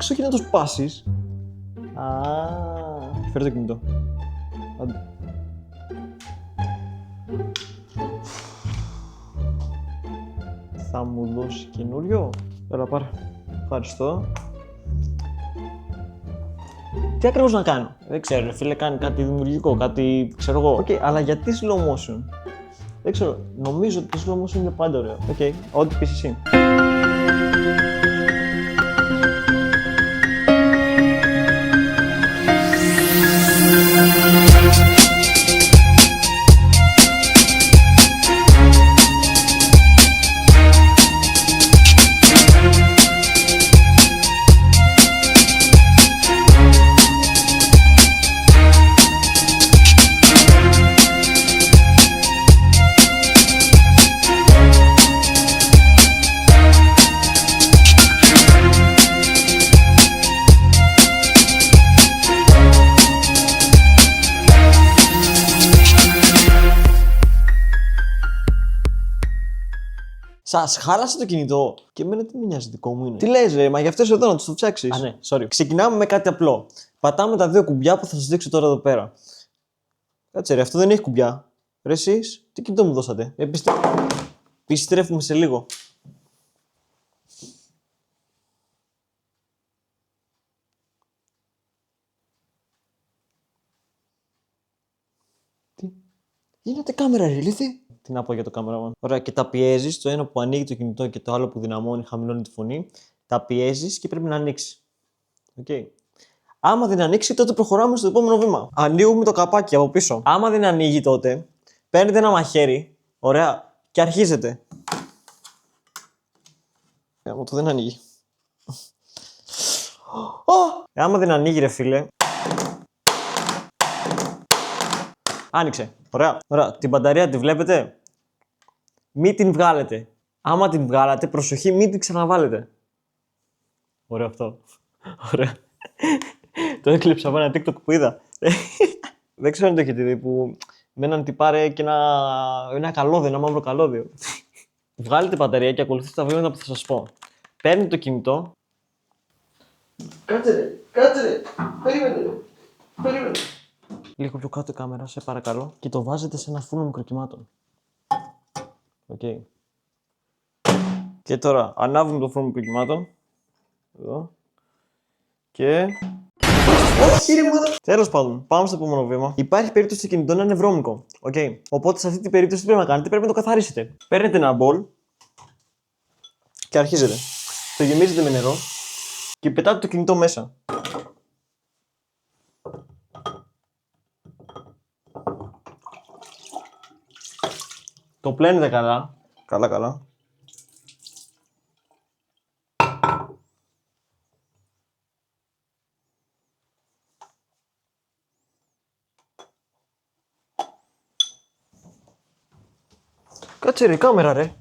Εντάξει, όχι να το σπάσεις. Α, φέρε το κινητό. Άντε. Θα μου δώσει καινούριο. Έλα, πάρε. Ευχαριστώ. Τι ακριβώς να κάνω? Δεν ξέρω, ρε φίλε, κάνει κάτι δημιουργικό, κάτι ξέρω εγώ. Οκ, αλλά γιατί slow motion? Δεν ξέρω, νομίζω ότι το slow motion είναι πάντα ωραίο. Οκ, ό,τι πεις εσύ. Σας χάλασε το κινητό και εμένα τι με νοιάζει, δικό μου είναι. Τι λες ρε, μα για αυτές εδώ να τους το φτιάξεις? Α, ναι, sorry. Ξεκινάμε με κάτι απλό. Πατάμε τα δύο κουμπιά που θα σας δείξω τώρα εδώ πέρα. Κάτσε ρε, αυτό δεν έχει κουμπιά. Ρε εσείς, τι κινητό μου δώσατε? Επιστρέφουμε σε λίγο. Τι γίνεται κάμερα ρε, ηλίθι? Τι να πω για το cameraman. Ωραία, και τα πιέζεις, το ένα που ανοίγει το κινητό και το άλλο που δυναμώνει, χαμηλώνει τη φωνή. Τα πιέζεις και πρέπει να ανοίξει. Okay. Άμα δεν ανοίξει, τότε προχωράμε στο επόμενο βήμα. Ανοίγουμε το καπάκι από πίσω. Άμα δεν ανοίγει, τότε παίρνετε ένα μαχαίρι, ωραία, και αρχίζετε. Το δεν ανοίγει. Άμα δεν ανοίγει, ρε φίλε. Άνοιξε. Ωραία. Ωραία. Την μπαταρία τη βλέπετε? Μην την βγάλετε. Άμα την βγάλατε, προσοχή, μην την ξαναβάλετε. Ωραίο αυτό. Ωραία. Το έκλειψα από ένα TikTok που είδα. Δεν ξέρω αν το έχετε δει, που με έναν τυπάρε και ένα καλώδιο, ένα μαύρο καλώδιο. Βγάλετε την μπαταρία και ακολουθήστε τα βήματα που θα σας πω. Παίρνετε το κινητό. Κάτσε ρε, περίμενε. Λίγο πιο κάτω η κάμερα, σε παρακαλώ. Και το βάζετε σε ένα φούρνο μικροκυμάτων. Οκ. Και τώρα ανάβουμε το φούρνο μικροκυμάτων. Εδώ. Και... Όχι ρε μάνα! Τέλος πάντων, πάμε στο επόμενο βήμα. Υπάρχει περίπτωση το κινητό να είναι βρώμικο. Okay. Οπότε σε αυτή την περίπτωση τι πρέπει να κάνετε? Πρέπει να το καθαρίσετε. Παίρνετε ένα μπολ και αρχίζετε. Το γεμίζετε με νερό και πετάτε το κινητό μέσα. Το πλένετε καλά. Καλά. Κάτσε ρε, κάμερα ρε.